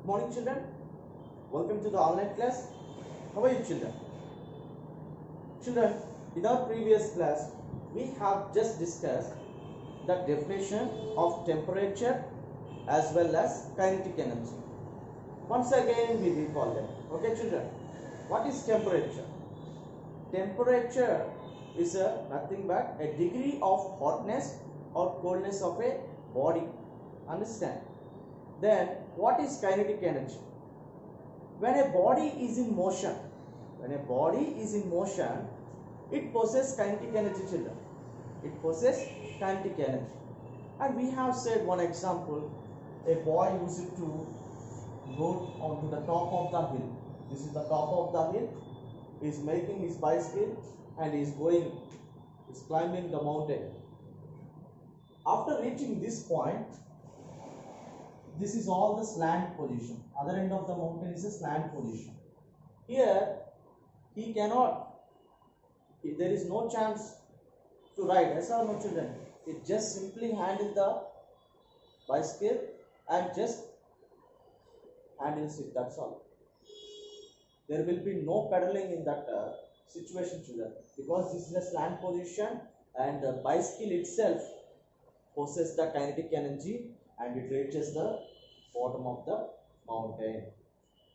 morning, children. Welcome to the online class. How are you, children? Children, in our previous class, we have just discussed the definition of temperature as well as kinetic energy. Once again, we recall them. Okay, children. What is temperature? Temperature is nothing but a degree of hotness or coldness of a body. Understand? Then, what is kinetic energy? When a body is in motion, it possesses kinetic energy, children. It possesses kinetic energy. And we have said one example. A boy used to go onto the top of the hill. This is the top of the hill. He is making his bicycle and he is climbing the mountain. After reaching this point, this is all the slant position. Other end of the mountain is a slant position. Here, he cannot, there is no chance to ride. Yes or no, children? It just simply handle the bicycle and just handles it. That's all. There will be no pedaling in that situation, children, because this is a slant position and the bicycle itself possesses the kinetic energy and it reaches the bottom of the mountain.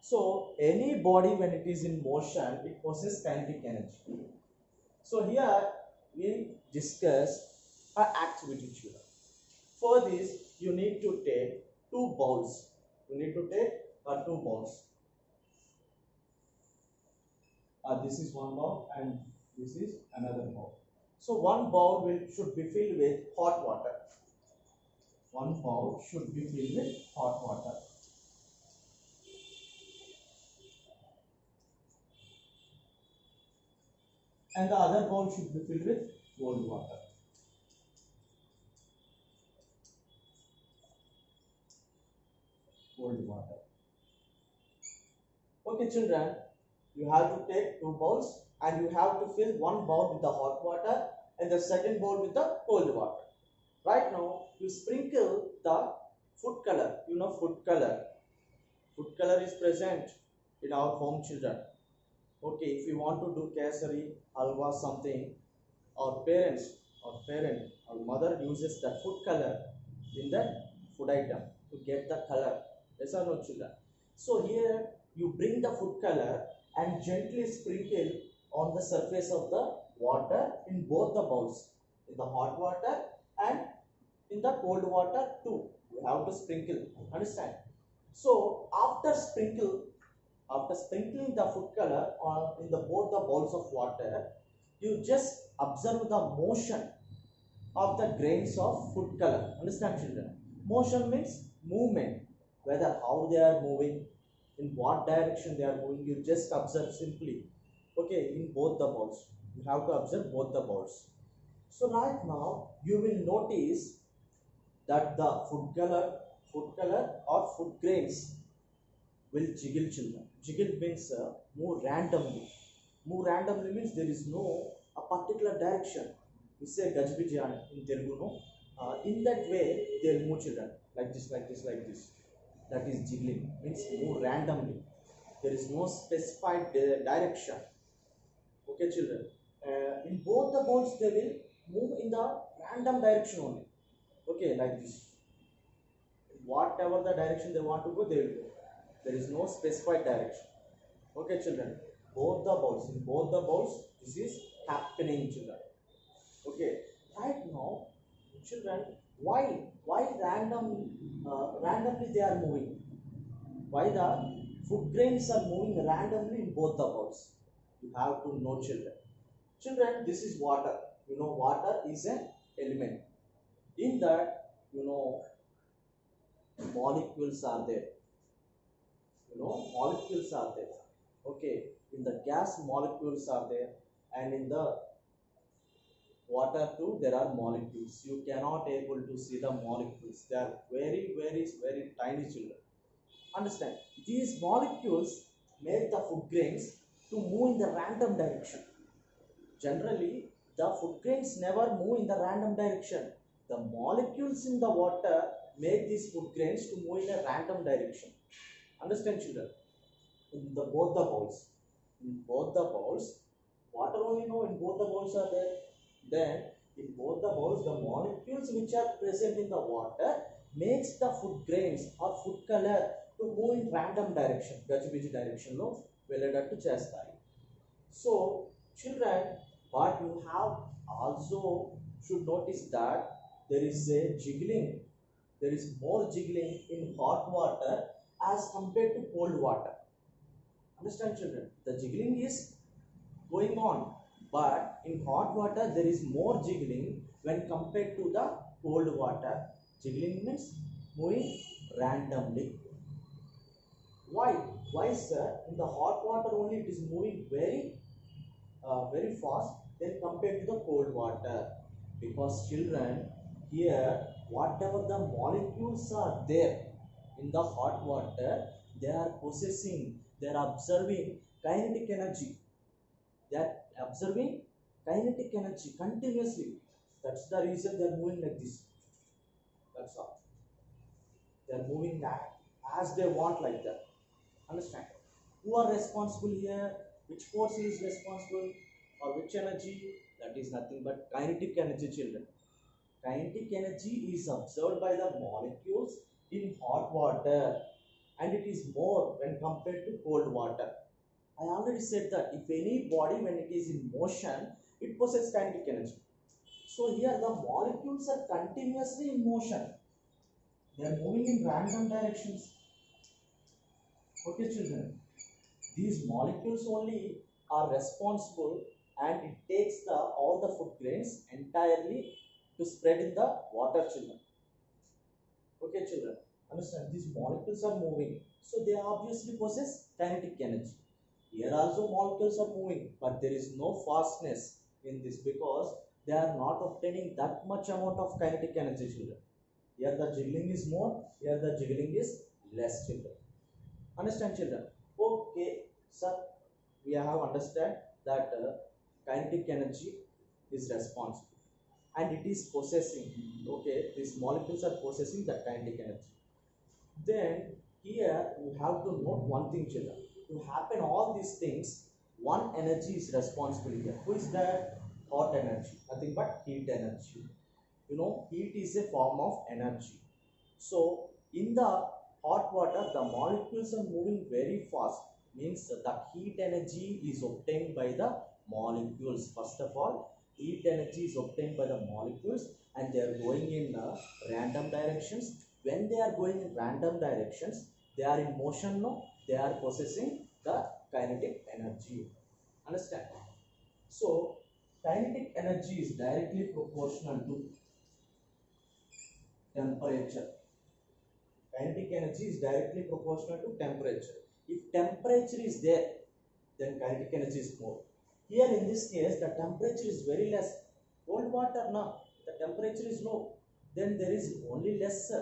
So any body when it is in motion, it possesses kinetic energy. So here we discuss an activity, children. For this you need to take two bowls. Two bowls. This is one bowl and this is another bowl. So one bowl should be filled with hot water. One bowl should be filled with hot water. And the other bowl should be filled with cold water. Cold water. Okay, children, you have to take two bowls and you have to fill one bowl with the hot water and the second bowl with the cold water. Right now, you sprinkle the food color. You know food color. Food color is present in our home, children. Okay, if you want to do kesari, halwa, something, our mother uses the food color in the food item to get the color. Yes or no, children? So here you bring the food color and gently sprinkle on the surface of the water in both the bowls, in the hot water and in the cold water too. You have to sprinkle. Understand? So after sprinkling the food color in both the bowls of water, you just observe the motion of the grains of food color. Understand, children? Motion means movement. Whether how they are moving, in what direction they are moving, you just observe simply. Okay, in both the bowls. You have to observe both the bowls. So right now you will notice that the food color or food grains will jiggle, children. Jiggle means move randomly. Move randomly means there is no a particular direction. We say gajbijana in Telugu, no? In that way they will move, children, like this. That is jiggling, means move randomly. There is no specified direction. Okay, children. In both the bowls they will move in the random direction only. Okay, like this. Whatever the direction they want to go, they will go. There is no specified direction. Okay, children. In both the bowls, this is happening, children. Okay. Right now, children, why randomly they are moving? Why the food grains are moving randomly in both the bowls? You have to know, children. Children, this is water. You know, water is an element. In that, you know, molecules are there. Okay, in the gas molecules are there, and in the water too there are molecules. You cannot able to see the molecules. They are very tiny, children. Understand? These molecules make the food grains to move in the random direction. Generally, the food grains never move in the random direction. The molecules in the water make these food grains to move in a random direction. Understand, children? In the both the bowls, in both the bowls, water only know in both the bowls are there. Then in both the bowls, the molecules which are present in the water makes the food grains or food color to move in random direction, gajibiji direction లో వెళ్ళేటట్టు చేస్తాయి. So children, but you have also should notice that there is a jiggling, there is more jiggling in hot water as compared to cold water. Understand, children? The jiggling is going on, but in hot water there is more jiggling when compared to the cold water. Jiggling means moving randomly. Why? Why, sir? In the hot water only it is moving very fast then compared to the cold water. Because children, here whatever the molecules are there in the hot water, they are possessing, they are observing kinetic energy. They are observing kinetic energy continuously. That's the reason they are moving like this. That's all. They are moving as they want like that. Understand? Who are responsible here? Which force is responsible or which energy? That is nothing but kinetic energy, children. Kinetic energy is observed by the molecules in hot water and it is more when compared to cold water. I already said that if any body when it is in motion, it possesses kinetic energy. So here the molecules are continuously in motion. They are moving in random directions. Okay, children. These molecules only are responsible and it takes all the food grains entirely to spread in the water, children. Okay, children. Understand? These molecules are moving. So they obviously possess kinetic energy. Here also molecules are moving, but there is no fastness in this because they are not obtaining that much amount of kinetic energy, children. Here the jiggling is more, here the jiggling is less, children. Understand, children? Okay, sir, we have understand that kinetic energy is responsible and it is possessing. Okay, these molecules are possessing that kinetic energy. Then here you have to note one thing, children. To happen all these things, one energy is responsible here. Who is that? Hot energy, nothing but heat energy. You know, heat is a form of energy. So in the hot water, the molecules are moving very fast. Means the heat energy is obtained by the molecules. First of all, heat energy is obtained by the molecules and they are going in random directions. When they are going in random directions, they are in motion, no? They are possessing the kinetic energy. Understand? So kinetic energy is directly proportional to temperature. Kinetic energy is directly proportional to temperature. If temperature is there, then kinetic energy is more. Here in this case, the temperature is very less. Cold water, now the temperature is low. Then there is only less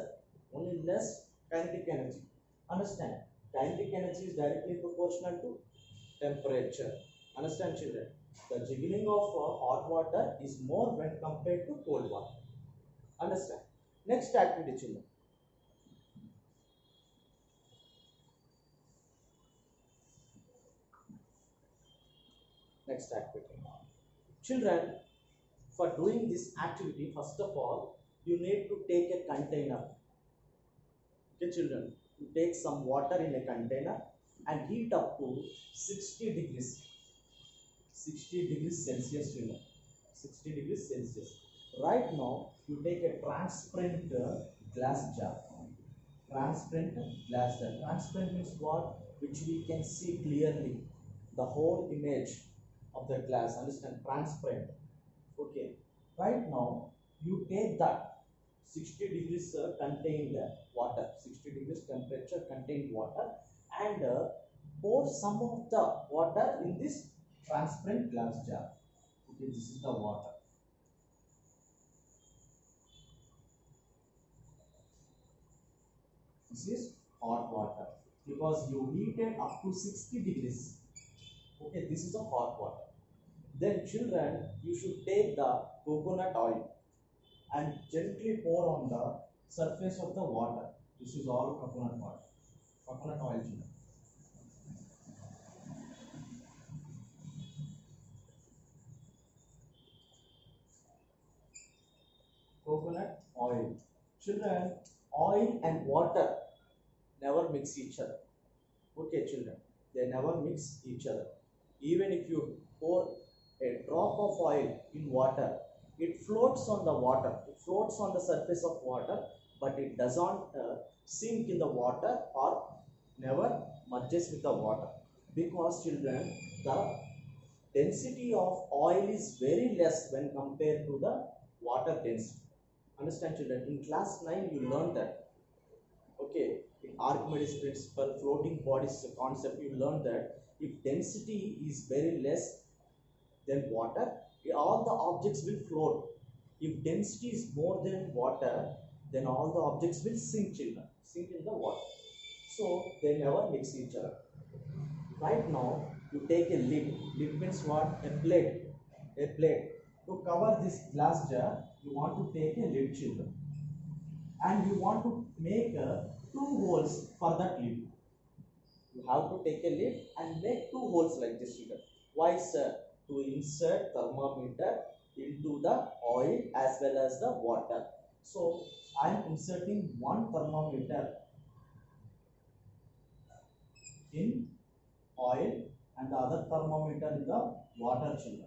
kinetic energy. Understand? Kinetic energy is directly proportional to temperature. Understand, children? The jiggling of hot water is more when compared to cold water. Understand? Next activity, children. Next activity. Children, for doing this activity, first of all, you need to take a container. Okay, children, you take some water in a container and heat up to 60 degrees. 60 degrees Celsius, children. 60 degrees Celsius. Right now, you take a transparent glass jar. Transparent glass jar. Transparent means what? Which we can see clearly the whole image of the glass. Understand? Transparent. Okay. Right now, you take that 60 degrees contained water, 60 degrees temperature contained water, and pour some of the water in this transparent glass jar. Okay, this is the water. This is hot water because you heated up to 60 degrees. Okay, this is the hot water. Then children, you should take the coconut oil and gently pour on the surface of the water. This is all coconut water. Coconut oil, children. Coconut oil. Children, oil and water never mix each other. Okay, children, they never mix each other. Even if you pour a drop of oil in water, it floats on the water, it floats on the surface of water, but it doesn't sink in the water or never merges with the water, because children, the density of oil is very less when compared to the water density. Understand, children? In class 9 you learned that. Okay, in Archimedes principle, floating bodies concept, you learned that if density is very less than water, all the objects will float. If density is more than water, then all the objects will sink, children, sink in the water. So they never mix each other. Right now, you take a lid. Lid means what? A plate. A plate. To cover this glass jar, you want to take a lid, children, and you want to make two holes for that lid. You have to take a lid and make two holes like this, children. Why, sir? To insert thermometer into the oil as well as the water. So I am inserting one thermometer in oil and the other thermometer in the water, children.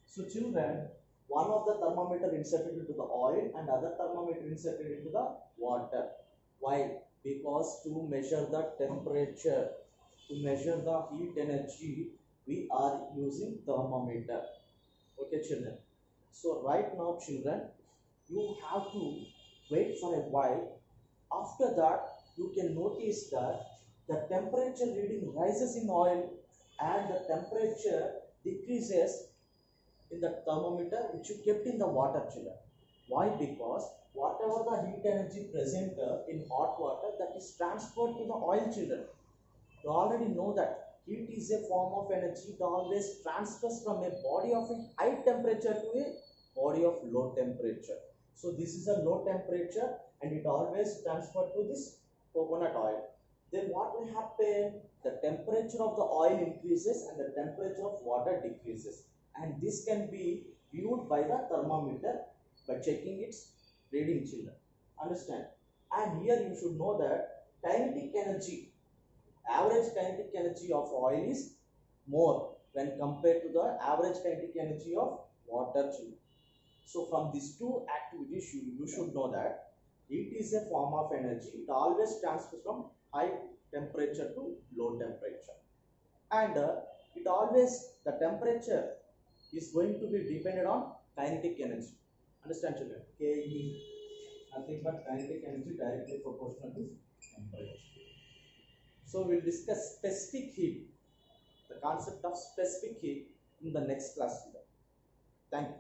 So children, one of the thermometer inserted into the oil and other thermometer inserted into the water. Why? Because to measure the temperature, to measure the heat energy, we are using thermometer. Okay, children. So right now, children, you have to wait for a while. After that, you can notice that the temperature reading rises in oil and the temperature decreases in the thermometer which you kept in the water, children. Why? Because whatever the heat energy present in hot water, that is transferred to the oil, children. You already know that heat is a form of energy. It always transfers from a body of a high temperature to a body of low temperature. So this is a low temperature and it always transferred to this coconut oil. Then what will happen? The temperature of the oil increases and the temperature of water decreases. And this can be viewed by the thermometer by checking its reading, children. Understand? And here you should know that kinetic energy, average kinetic energy of oil is more when compared to the average kinetic energy of water, children. So from these two activities, you should know that heat is a form of energy. It always transfers from high temperature to low temperature. And it always, the temperature is going to be dependent on kinetic energy. Understand, children? K is nothing but kinetic energy directly proportional to temperature. So we'll discuss specific heat, the concept of specific heat in the next class. Thank you.